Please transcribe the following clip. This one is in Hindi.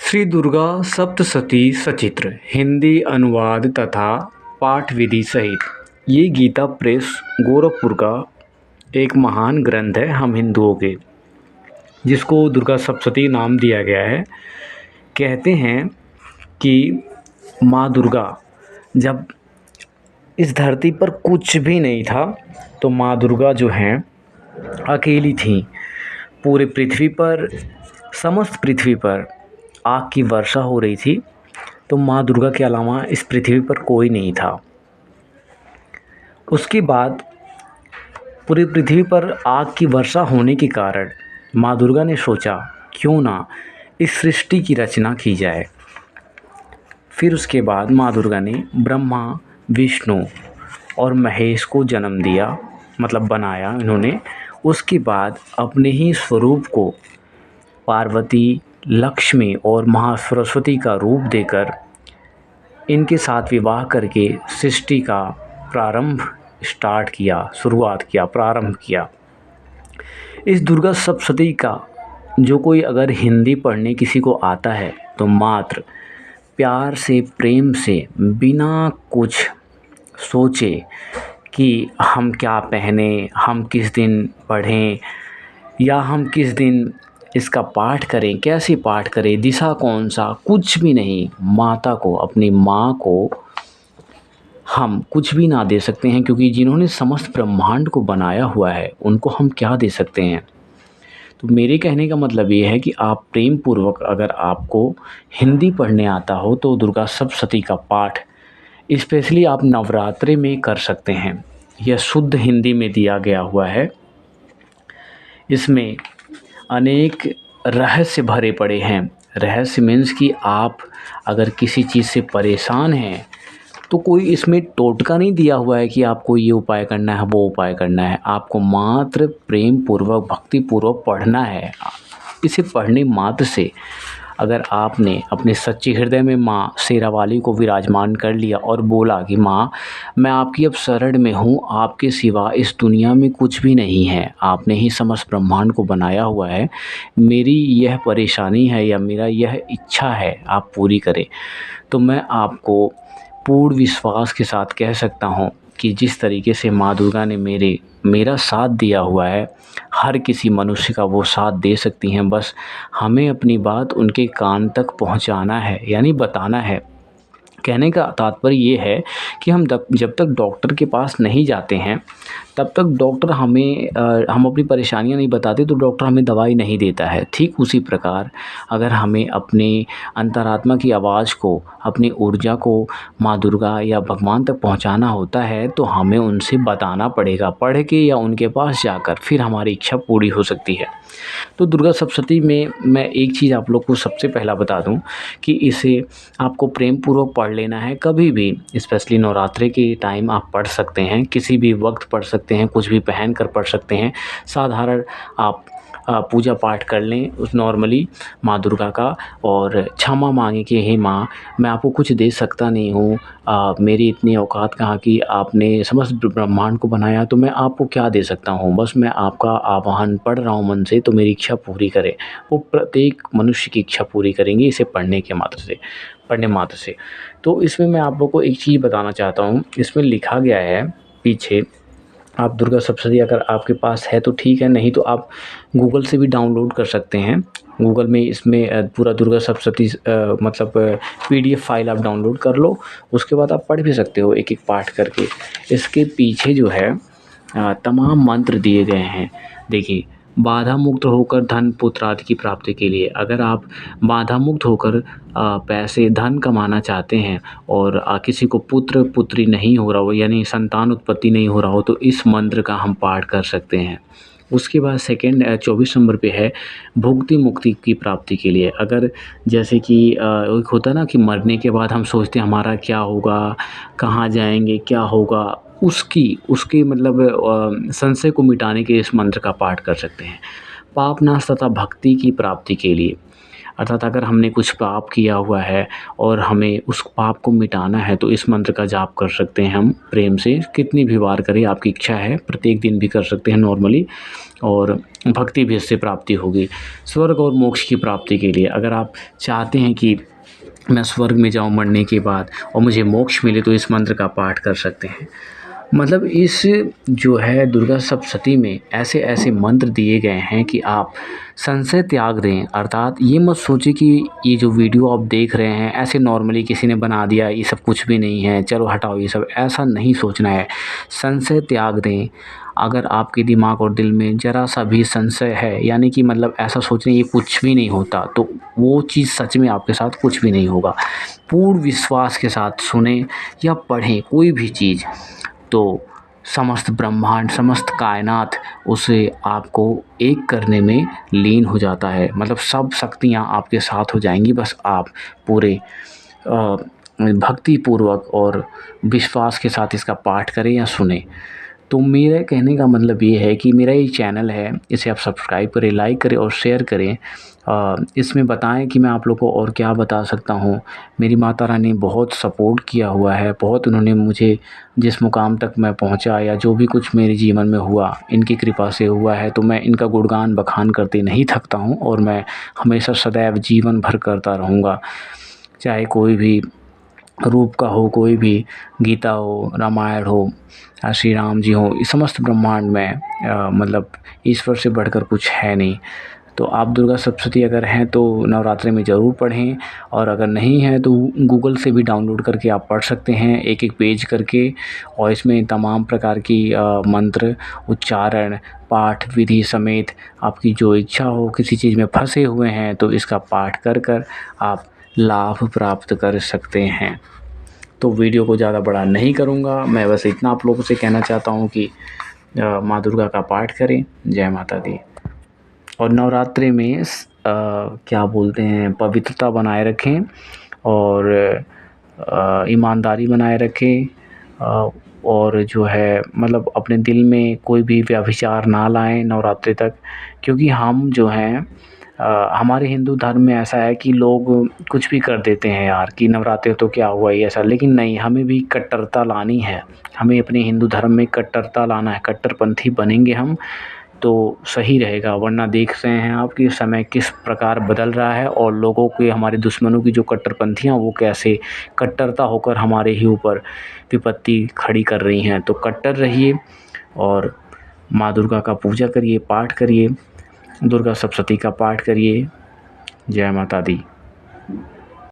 श्री दुर्गा सप्तशती सचित्र हिंदी अनुवाद तथा पाठ विधि सहित ये गीता प्रेस गोरखपुर का एक महान ग्रंथ है हम हिंदुओं के, जिसको दुर्गा सप्तशती नाम दिया गया है। कहते हैं कि माँ दुर्गा जब इस धरती पर कुछ भी नहीं था तो माँ दुर्गा जो हैं अकेली थीं। पूरे पृथ्वी पर, समस्त पृथ्वी पर आग की वर्षा हो रही थी, तो माँ दुर्गा के अलावा इस पृथ्वी पर कोई नहीं था। उसके बाद पूरी पृथ्वी पर आग की वर्षा होने के कारण माँ दुर्गा ने सोचा क्यों ना इस सृष्टि की रचना की जाए। फिर उसके बाद माँ दुर्गा ने ब्रह्मा, विष्णु और महेश को जन्म दिया, मतलब बनाया इन्होंने। उसके बाद अपने ही स्वरूप को पार्वती, लक्ष्मी और महासरस्वती का रूप देकर इनके साथ विवाह करके सृष्टि का प्रारंभ किया। इस दुर्गा सप्तशती का जो कोई अगर हिंदी पढ़ने किसी को आता है तो मात्र प्यार से, प्रेम से, बिना कुछ सोचे कि हम क्या पहने, हम किस दिन पढ़ें या हम किस दिन इसका पाठ करें, कैसे पाठ करें, दिशा कौन सा, कुछ भी नहीं। माता को, अपनी माँ को हम कुछ भी ना दे सकते हैं, क्योंकि जिन्होंने समस्त ब्रह्मांड को बनाया हुआ है उनको हम क्या दे सकते हैं। तो मेरे कहने का मतलब ये है कि आप प्रेम पूर्वक अगर आपको हिंदी पढ़ने आता हो तो दुर्गा सप्तशती का पाठ स्पेशली आप नवरात्रे में कर सकते हैं। यह शुद्ध हिंदी में दिया गया हुआ है। इसमें अनेक रहस्य भरे पड़े हैं। रहस्य मीन्स कि आप अगर किसी चीज़ से परेशान हैं तो कोई इसमें टोटका नहीं दिया हुआ है कि आपको ये उपाय करना है, वो उपाय करना है। आपको मात्र प्रेम पूर्वक, भक्ति पूर्वक पढ़ना है। इसे पढ़ने मात्र से अगर आपने अपने सच्चे हृदय में माँ शेरावाली को विराजमान कर लिया और बोला कि माँ, मैं आपकी अब शरण में हूँ, आपके सिवा इस दुनिया में कुछ भी नहीं है, आपने ही समस्त ब्रह्मांड को बनाया हुआ है, मेरी यह परेशानी है या मेरा यह इच्छा है आप पूरी करें। तो मैं आपको पूर्ण विश्वास के साथ कह सकता हूँ कि जिस तरीके से माँ दुर्गा ने मेरा साथ दिया हुआ है, हर किसी मनुष्य का वो साथ दे सकती हैं। बस हमें अपनी बात उनके कान तक पहुंचाना है, यानी बताना है। कहने का तात्पर्य ये है कि हम जब तक डॉक्टर के पास नहीं जाते हैं तब तक डॉक्टर हम अपनी परेशानियां नहीं बताते तो डॉक्टर हमें दवाई नहीं देता है। ठीक उसी प्रकार अगर हमें अपने अंतरात्मा की आवाज़ को, अपनी ऊर्जा को माँ दुर्गा या भगवान तक पहुंचाना होता है तो हमें उनसे बताना पड़ेगा, पढ़ के या उनके पास जाकर, फिर हमारी इच्छा पूरी हो सकती है। तो दुर्गा सप्तशती में मैं एक चीज़ आप लोग को सबसे पहला बता दूं कि इसे आपको प्रेम पूर्वक पढ़ लेना है। कभी भी, स्पेशली नवरात्रि के टाइम आप पढ़ सकते हैं, किसी भी वक्त पढ़ सकते हैं, कुछ भी पहन कर पढ़ सकते हैं। साधारण आप पूजा पाठ कर लें उस नॉर्मली माँ दुर्गा का, और क्षमा मांगे कि हे माँ, मैं आपको कुछ दे सकता नहीं हूँ, मेरी इतनी औकात कहाँ की, आपने समस्त ब्रह्मांड को बनाया तो मैं आपको क्या दे सकता हूँ। बस मैं आपका आह्वान पढ़ रहा हूँ मन से, तो मेरी इच्छा पूरी करें। वो प्रत्येक मनुष्य की इच्छा पूरी करेंगे इसे पढ़ने मात्र से। तो इसमें मैं आप लोग को एक चीज़ बताना चाहता हूँ। इसमें लिखा गया है पीछे, आप दुर्गा सप्तशती अगर आपके पास है तो ठीक है, नहीं तो आप गूगल से भी डाउनलोड कर सकते हैं। गूगल में इसमें पूरा दुर्गा सप्तशती मतलब PDF फाइल आप डाउनलोड कर लो, उसके बाद आप पढ़ भी सकते हो एक एक पाठ करके। इसके पीछे जो है तमाम मंत्र दिए गए हैं। देखिए, बाधा मुक्त होकर धन पुत्र आदि की प्राप्ति के लिए, अगर आप बाधा मुक्त होकर पैसे, धन कमाना चाहते हैं और किसी को पुत्र पुत्री नहीं हो रहा हो, यानी संतान उत्पत्ति नहीं हो रहा हो, तो इस मंत्र का हम पाठ कर सकते हैं। उसके बाद सेकंड 24 नंबर पे है भुक्ति मुक्ति की प्राप्ति के लिए। अगर जैसे कि एक होता है ना कि मरने के बाद हम सोचते हैं हमारा क्या होगा, कहाँ जाएंगे, क्या होगा, उसकी मतलब संशय को मिटाने के इस मंत्र का पाठ कर सकते हैं। पाप नाश तथा भक्ति की प्राप्ति के लिए, अर्थात अगर हमने कुछ पाप किया हुआ है और हमें उस पाप को मिटाना है तो इस मंत्र का जाप कर सकते हैं हम प्रेम से, कितनी भी बार करें, आपकी इच्छा है, प्रत्येक दिन भी कर सकते हैं नॉर्मली, और भक्ति भी इससे प्राप्ति होगी। स्वर्ग और मोक्ष की प्राप्ति के लिए अगर आप चाहते हैं कि मैं स्वर्ग में जाऊं मरने के बाद और मुझे मोक्ष मिले, तो इस मंत्र का पाठ कर सकते हैं। मतलब इस जो है दुर्गा सप्तशती में ऐसे ऐसे मंत्र दिए गए हैं कि आप संशय त्याग दें। अर्थात ये मत सोचिए कि ये जो वीडियो आप देख रहे हैं ऐसे नॉर्मली किसी ने बना दिया, ये सब कुछ भी नहीं है, चलो हटाओ ये सब, ऐसा नहीं सोचना है। संशय त्याग दें। अगर आपके दिमाग और दिल में ज़रा सा भी संशय है, यानी कि मतलब ऐसा सोचें ये कुछ भी नहीं होता, तो वो चीज़ सच में आपके साथ कुछ भी नहीं होगा। पूर्ण विश्वास के साथ सुने या पढ़ें कोई भी चीज़, तो समस्त ब्रह्मांड, समस्त कायनात उसे आपको एक करने में लीन हो जाता है। मतलब सब शक्तियाँ आपके साथ हो जाएंगी, बस आप पूरे भक्ति पूर्वक और विश्वास के साथ इसका पाठ करें या सुने। तो मेरे कहने का मतलब ये है कि मेरा ये चैनल है, इसे आप सब्सक्राइब करें, लाइक करें और शेयर करें। इसमें बताएं कि मैं आप लोगों को और क्या बता सकता हूँ। मेरी माता रानी ने बहुत सपोर्ट किया हुआ है, बहुत उन्होंने मुझे जिस मुकाम तक मैं पहुँचा या जो भी कुछ मेरे जीवन में हुआ इनकी कृपा से हुआ है, तो मैं इनका गुणगान बखान करते नहीं थकता हूँ और मैं हमेशा सदैव जीवन भर करता रहूँगा। चाहे कोई भी रूप का हो, कोई भी गीता हो, रामायण हो, श्री राम जी हो, इस समस्त ब्रह्मांड में मतलब ईश्वर से बढ़कर कुछ है नहीं। तो आप दुर्गा सप्तशती अगर हैं तो नवरात्रि में ज़रूर पढ़ें, और अगर नहीं है तो गूगल से भी डाउनलोड करके आप पढ़ सकते हैं एक एक पेज करके। और इसमें तमाम प्रकार की मंत्र, उच्चारण, पाठ विधि समेत आपकी जो इच्छा हो, किसी चीज़ में फंसे हुए हैं तो इसका पाठ कर कर आप लाभ प्राप्त कर सकते हैं। तो वीडियो को ज़्यादा बड़ा नहीं करूँगा, मैं बस इतना आप लोगों से कहना चाहता हूँ कि माँ दुर्गा का पाठ करें। जय माता दी। और नवरात्रि में क्या बोलते हैं, पवित्रता बनाए रखें और ईमानदारी बनाए रखें, और जो है मतलब अपने दिल में कोई भी व्यभिचार ना लाएं नवरात्रि तक। क्योंकि हम जो हैं हमारे हिंदू धर्म में ऐसा है कि लोग कुछ भी कर देते हैं यार, कि नवरात्रि तो क्या हुआ ये ऐसा, लेकिन नहीं, हमें भी कट्टरता लानी है, हमें अपने हिंदू धर्म में कट्टरता लाना है। कट्टरपंथी बनेंगे हम तो सही रहेगा, वरना देख रहे हैं आप कि समय किस प्रकार बदल रहा है और लोगों के, हमारे दुश्मनों की जो कट्टरपंथियाँ वो कैसे कट्टरता होकर हमारे ही ऊपर विपत्ति खड़ी कर रही हैं। तो कट्टर रहिए और माँ दुर्गा का पूजा करिए, पाठ करिए, दुर्गा सप्तशती का पाठ करिए। जय माता दी।